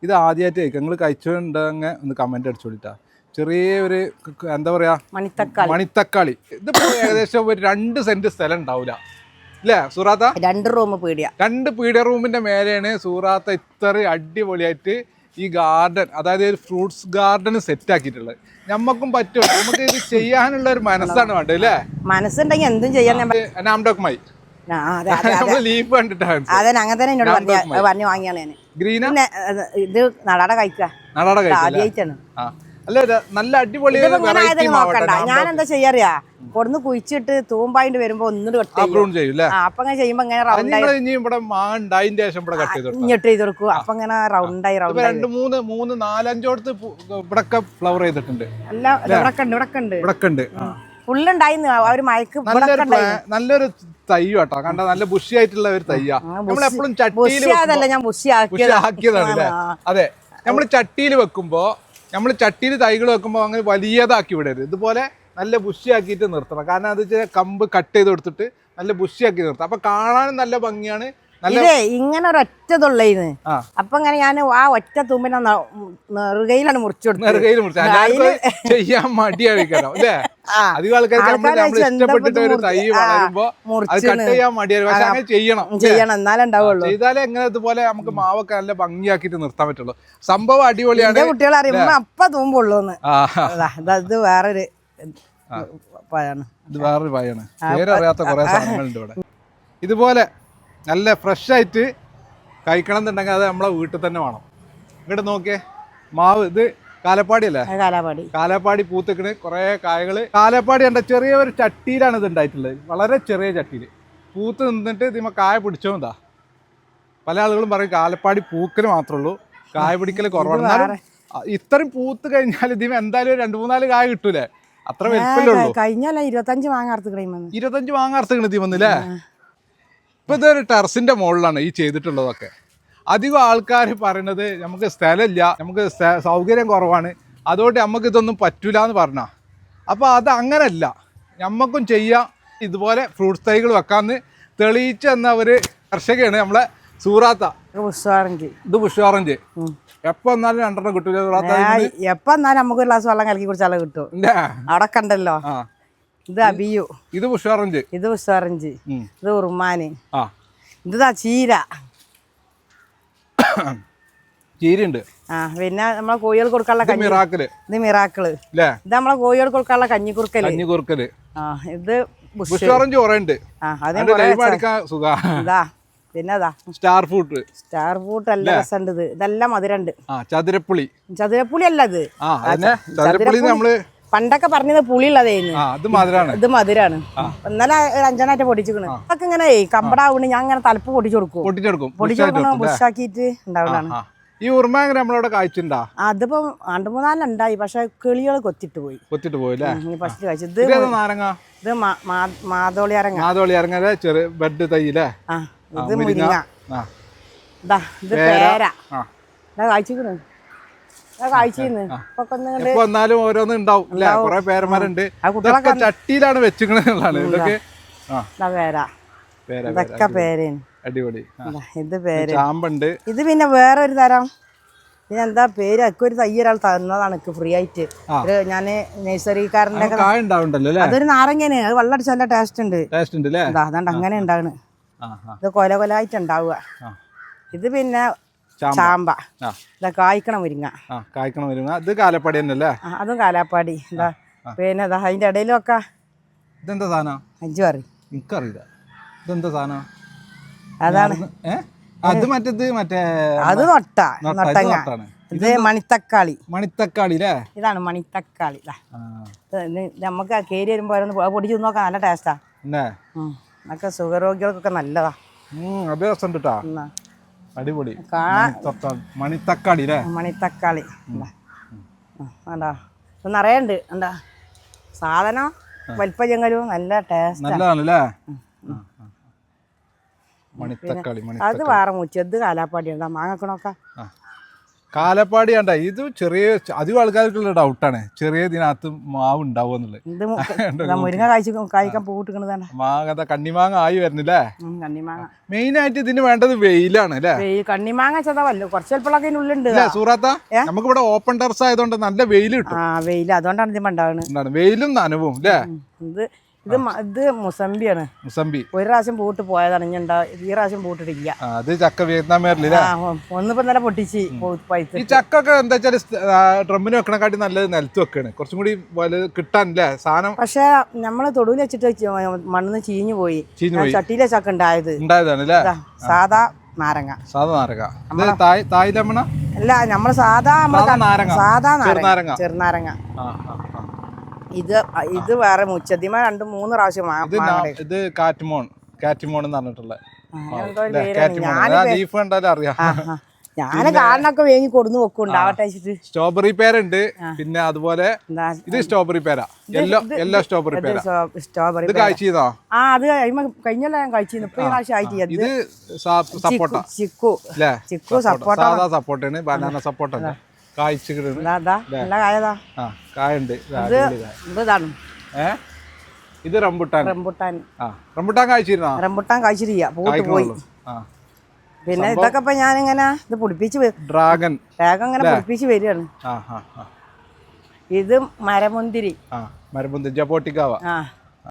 ഇത് ആദ്യമായിട്ട് കഴിക്കുക. നിങ്ങൾ കഴിച്ചിട്ടുണ്ടെങ്കിൽ ഒന്ന് കമൻറ്റ് അടിച്ചോളിട്ടാ. ചെറിയൊരു എന്താ പറയാ മണിത്തക്കാളി. ഇതിപ്പോ ഏകദേശം ഒരു 2 സെന്റ് സ്ഥലം ഉണ്ടാവില്ല അല്ലേ സൂറാത്ത? 2 റൂം പീടിയ, 2 പീടിയ റൂമിന്റെ മേലെയാണ് സൂറാത്ത ഇത്ര അടിപൊളിയായിട്ട് ഈ ഗാർഡൻ, അതായത് ഒരു ഫ്രൂട്ട്സ് ഗാർഡൻ സെറ്റ് ആക്കിയിട്ടുള്ളത്. ഞമ്മക്കും പറ്റും, നമുക്ക് ഇത് ചെയ്യാനുള്ള ഒരു മനസ്സാണ് വേണ്ടത് അല്ലേ? മനസ്സുണ്ടെങ്കിൽ എന്തും ചെയ്യാൻ. ലീഫ് കണ്ടിട്ടാണ് അതെ, അങ്ങനെ തന്നെ എന്നോട് പറഞ്ഞു വാങ്ങിയാണ് ഞാൻ. ഗ്രീന ഇത് നടാടെ കഴിക്കാം, ആദ്യമായിട്ടാണ്. അല്ല നല്ല അടിപൊളി. ഞാൻ എന്താ ചെയ്യാറിയാ, കൊടുന്ന് കുഴിച്ചിട്ട് തൂമ്പായിട്ട് വരുമ്പോ ഒന്നുകൂടി അപ്പൊ അങ്ങനെ ചെയ്യുമ്പോ ഇങ്ങനെ ഇങ്ങോട്ട് ചെയ്ത് കൊടുക്കും. അപ്പൊ ഇങ്ങനെ റൗണ്ടായി 2 3 4 5 ഇവിടൊക്കെ ഫ്ലവർ ചെയ്തിട്ടുണ്ട്. ഫുള്ളുണ്ടായിരുന്നു ഒരു മയക്ക്. നല്ലൊരു തൈ കേട്ടോ, കണ്ട നല്ല ബുഷി ആയിട്ടുള്ള ഒരു തയ്യാ. നമ്മളെപ്പോഴും ചട്ടിയിലാക്കിയതാണ്. അതെ, നമ്മൾ ചട്ടിയിൽ വെക്കുമ്പോ ചട്ടിയിൽ തൈകൾ വെക്കുമ്പോൾ അങ്ങനെ വലിയതാക്കി വിടരുത്. ഇതുപോലെ നല്ല ബുഷിയാക്കിയിട്ട് നിർത്തണം. കാരണം അത് കമ്പ് കട്ട് ചെയ്ത് കൊടുത്തിട്ട് നല്ല ബുഷിയാക്കി നിർത്താം. അപ്പൊ കാണാനും നല്ല ഭംഗിയാണ്. ഇതേ ഇങ്ങനെ ഒരൊറ്റ തൊള്ളയിന്ന്. അപ്പൊ ഇങ്ങനെ ഞാൻ ആ ഒറ്റ തൂമ്പിനെ നെറുകയിലാണ് മുറിച്ചു ചെയ്യാൻ മടിയായിരിക്കണം അല്ലേ? അധികം ആൾക്കാർക്ക് ഇഷ്ടപ്പെട്ടിട്ട് ഒരു തൈ വളരുമ്പോ അത് കട്ട് ചെയ്യാൻ മടിയായിരിക്കും. പക്ഷെ അങ്ങനെ ചെയ്യണം, എന്നാലേ ഉണ്ടാവുള്ളൂ. ചെയ്താലേ എങ്ങനെ ഇതുപോലെ നമുക്ക് മാവൊക്കെ നല്ല ഭംഗിയാക്കിട്ട് നിർത്താൻ പറ്റുള്ളൂ. സംഭവം അടിപൊളിയാണ്. കുട്ടികളെ അറിയുമ്പോ അപ്പ തൂമ്പുള്ളൂന്ന്. ഇത് വേറൊരു പഴമാണ്. ഇത് വേറൊരു പഴമാണ്, പേരറിയാത്ത കുറെ സാധനങ്ങളുണ്ട് ഇവിടെ. ഇതുപോലെ നല്ല ഫ്രഷ് ആയിട്ട് കഴിക്കണം എന്നുണ്ടെങ്കിൽ അത് നമ്മളെ വീട്ടിൽ തന്നെ വേണം. ഇങ്ങോട്ട് നോക്കിയേ മാവ്. ഇത് കാലപ്പാടി അല്ലേ? കാലപ്പാടി പൂത്തിക്കണ് കുറെ കായകള്. കാലപ്പാടി കണ്ട ചെറിയ ഒരു ചട്ടിയിലാണ് ഇത് ഉണ്ടായിട്ടുള്ളത്, വളരെ ചെറിയ ചട്ടിയിൽ പൂത്ത് നിന്നിട്ട് ഇതിമ കായ പിടിച്ചോണ്ടാ. പല ആളുകളും പറയും കാലപ്പാടി പൂക്കല് മാത്രമേ ഉള്ളൂ, കായ പിടിക്കല് കുറവാണ്. എന്നാലും ഇത്രയും പൂത്ത് കഴിഞ്ഞാൽ ഇതിമ എന്തായാലും 2-3-4 കായ കിട്ടൂലേ? അത്ര വലിപ്പല്ലേ ഉള്ളൂ. 25 മാങ്ങ അറുത്തുകണ് ഇത് വന്നില്ലേ? ഇപ്പൊ ഇതൊരു ടെറസിന്റെ മുകളിലാണ് ഈ ചെയ്തിട്ടുള്ളതൊക്കെ. അധികം ആൾക്കാർ പറയുന്നത് നമുക്ക് സ്ഥലമില്ല, നമുക്ക് സൗകര്യം കുറവാണ്, അതുകൊണ്ട് നമുക്ക് ഇതൊന്നും പറ്റൂല എന്ന് പറഞ്ഞാ. അപ്പോൾ അത് അങ്ങനല്ല, നമുക്കും ചെയ്യാം. ഇതുപോലെ ഫ്രൂട്ട്സ് തൈകൾ വെക്കാമെന്ന് തെളിയിച്ച എന്ന ഒരു കർഷകയാണ് നമ്മളെ സൂറാത്ത. ഇത് ബുഷ് ഓറഞ്ച് എപ്പോ വന്നാലും 2 കിട്ടൂല സൂറാത്ത? എപ്പോ വന്നാലും നമുക്ക് ഒരു ഗ്ലാസ് വെള്ളം കലക്കി കുടിച്ചാലും കിട്ടും. അവിടെ കണ്ടല്ലോ. ഇത് അബിയു, ഇത് ബുഷ് ഓറഞ്ച്, ഇത് ഉറുമാന്, ഇതാ ചീര. ചീരയുണ്ട്. പിന്നെ നമ്മളെ കോഴികൾ കൊടുക്കാനുള്ള ഇത് മിറാക്കിള്. ഇത് നമ്മളെ കോഴികൾ കൊടുക്കാനുള്ള കഞ്ഞിക്കുറുക്കല്. ഇത് ബുഷ് ഓറഞ്ച് കുറെ ഉണ്ട്. പിന്നെ സ്റ്റാർ ഫ്രൂട്ട് നല്ല രസമുണ്ട്. ഇതെല്ലാം മധുരണ്ട്. ചതുരപ്പുളി അല്ല ഇത്. നമ്മള് പണ്ടൊക്കെ പറഞ്ഞത് പുളിയുള്ളതായിരുന്നു, ഇത് മധുരാണ്. ഇന്നലെ 5 പൊടിച്ചിക്കണ്. അതൊക്കെ ഇങ്ങനെ കമ്പടാവുണ്ട്. ഞാൻ ഇങ്ങനെ തലപ്പ് പൊടിച്ചു കൊടുക്കും. ബുഷാക്കിട്ട് ഉണ്ടാവുന്നതാണ്. ഈ ഉറുമാങ്ങ നമ്മളവിടെ കായ്ച്ചിട്ടുണ്ടാ? അതിപ്പോ 2-3 ഉണ്ടായി, പക്ഷെ കിളികൾ കൊത്തിട്ട് പോയി. ഫസ്റ്റ് കഴിച്ചത് ഇത് മാതോളിയരങ്ങ ചെറിയ ബെഡ് തൈയില്ലേ? ഇത് മുരിങ്ങ. ഇത് പേര. കായ്ച്ചിക്കണ്. എന്നാലും ഓരോന്നും ഉണ്ടാവും അല്ലെ? കൊറേ പേരന്മാരുണ്ട്. ചട്ടിയിലാണ് വെച്ചിക്കണെന്നുള്ളതാണ് ഇതൊക്കെ. അടിപൊളി. ഇത് പേര് ചാമ്പുണ്ട്. ഇത് പിന്നെ വേറെ ഒരു തരം. പിന്നെ എന്താ പേര്? ഒരു തൈ ഒരാൾ തന്നതാണ് ഫ്രീ ആയിട്ട്. ഞാന് നഴ്സറിക്കാരൻ്റെ അതൊരു നാരങ്ങയാണ്. അത് വെള്ളം അടിച്ച നല്ല ടേസ്റ്റ് ഉണ്ട്. അതാണ്ട് അങ്ങനെ ഉണ്ടാകണ്. ഇത് കൊലായിട്ട് ഉണ്ടാവുക. ഇത് പിന്നെ ചാമ്പ. കായ്ക്കണ മുരിങ്ങ. ഇത് കാലപ്പാടി തന്നെയല്ലേ? അതും കാലാപ്പാടി. പിന്നെ അതിന്റെ ഇടയിലൊക്കെ ഇതെന്താ സാധനം? 5 കറി എനിക്കറിയില്ല. ഇതെന്താ സാധനം? അതാണ് അത് മറ്റേത് അത് നൊട്ടങ്ങ. ഇത് മണിത്തക്കാളി. അല്ലേ? ഇതാണ് മണിത്തക്കാളി. നമുക്ക് കേരി വരുമ്പോ പൊടിച്ചു നോക്കാം, നല്ല ടേസ്റ്റാ. ഒക്കെ സുഖ രോഗികൾക്കൊക്കെ നല്ലതാ. അടിപൊളി മണിത്തക്കാളി അല്ലേ? മണിത്തക്കാളി വേണ്ടാ നിറയുണ്ട്. എന്താ സാധനം വലിപ്പ ചെങ്ങലും നല്ല ടേസ്റ്റ്. അത് വേറെ മുച്ചത് കാലാപ്പാടി ഉണ്ടാ. മാങ്ങക്കണൊക്കെ കാലപ്പാടി കണ്ട ഇത് ചെറിയ അധികം ആൾക്കാർക്കുള്ള ഡൗട്ടാണ് ചെറിയ ഇതിനകത്ത് മാവ് ഉണ്ടാവും എന്നുള്ളത്. ഇത് മുരിങ്ങ കായ്ക്കാൻ പൂട്ടിക്കണതാണ്. മാങ്ങ കണ്ണിമാങ്ങ ആയി വരുന്നില്ലേ? കണ്ണിമാങ്ങ മെയിൻ ആയിട്ട് ഇതിന് വേണ്ടത് വെയിലാണ് അല്ലേ? കണ്ണിമാങ്ങ ചെറുതല്ല, കുറച്ച് ചിലപ്പോഴൊക്കെ ഇതിനുള്ളുണ്ട് സൂറാത്ത. നമുക്ക് ഇവിടെ ഓപ്പൺ ടെറസ് ആയതുകൊണ്ട് നല്ല വെയിൽ കിട്ടും. വെയിൽ അതുകൊണ്ടാണ് ഇത് ഉണ്ടാവുന്നത്. വെയിലും നനവും അല്ലേ? ഇത് മുസംബിയാണ്. മുസംബി ഒരു പ്രാവശ്യം പൂട്ട് പോയതാണ്, ഈ പ്രാവശ്യം പൂട്ടിട്ടില്ല. അത് ചക്ക വിയറ്റ്നാമേറിലെ ഒന്നിപ്പോ നല്ല പൊട്ടിച്ച് ഈ ചക്ക ഒക്കെ എന്താ വെച്ചാല് ഡ്രമ്മിന് വെക്കണക്കാട്ടി നല്ലത് നിലത്ത് വെക്കാണ്, കുറച്ചും കൂടി കിട്ടാനല്ലേ സാധനം. പക്ഷെ നമ്മള് തൊടുവിൽ വെച്ചിട്ട് മണ്ണിന്ന് ചീഞ്ഞു പോയി. ചട്ടിയിലെ ചക്ക ഉണ്ടായതാണ് അല്ലേ? സാധാ നാരങ്ങ. സാധാ നാരങ്ങ തായ് ലെമണ അല്ല, നമ്മള് സാധാ നാരങ്ങ. സാധാ നാരങ്ങ, ചെറുനാരങ്ങ. ഇത് വേറെ മുച്ചതിമ 2-3 പ്രാവശ്യം. ഇത് കാറ്റുമോൺ എന്ന് പറഞ്ഞിട്ടുള്ള ഞാന് കാരണൊക്കെ വേങ്ങി കൊടുന്ന് വെക്കുണ്ടാവട്ടെ. സ്ട്രോബെറി പേരുണ്ട്, പിന്നെ അതുപോലെ ഇത് സ്ട്രോബെറി പേര, യെല്ലോ സ്ട്രോബെറി പേര. സ്ട്രോബെറി കഴിച്ചോ? അത് കഴിഞ്ഞല്ല ഞാൻ കഴിച്ചിരുന്നു. ഇപ്പൊ ഈ പ്രാവശ്യം ആയിട്ട്. ഇത് സപ്പോട്ട, ചിക്കു സപ്പോട്ട. സാധാ സപ്പോട്ടയാണ്, ബനാന സപ്പോട്ട അല്ല. കായുണ്ട്. ഇത് റംബുട്ടാൻ. റംബുട്ടാൻ കഴിച്ചിരുന്നോ? റംബുട്ടാൻ കഴിച്ചിരിക്കുക, പൂട്ട് പോയി. പിന്നെ ഇതൊക്കെ ഇപ്പൊ ഞാനിങ്ങനെ ഇത് പൊടിപ്പിച്ച് ഡ്രാഗൺ ഇങ്ങനെ പൊടിപ്പിച്ച് വരികയാണ്. ഇത് മരമുന്തിരി. ജപ്പോട്ടിക്കാവ.